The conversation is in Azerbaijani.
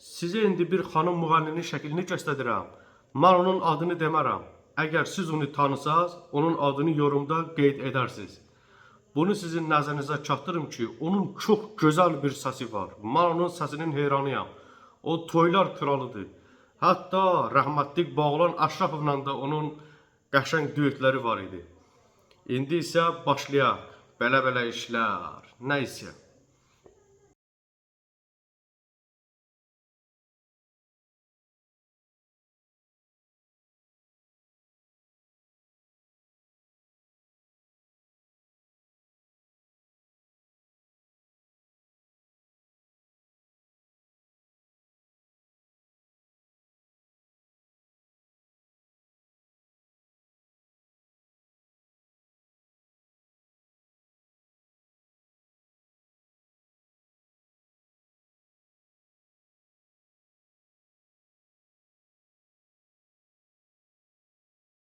Sizə indi bir xanım müğənninin şəklini göstərirəm. Mən onun adını demərəm. Əgər siz onu tanısaz, onun adını yorumda qeyd edərsiniz. Bunu sizin nəzərinizə çatdırım ki, onun çox gözəl bir səsi var. Mən onun səsinin heyranıyam. O toylar kralıdır. Hətta rəhmətlik Bağlan Əşrəfovla da onun qəşəng düetləri var idi. İndi isə başlayaq. Belə-belə işlər. Nəysə.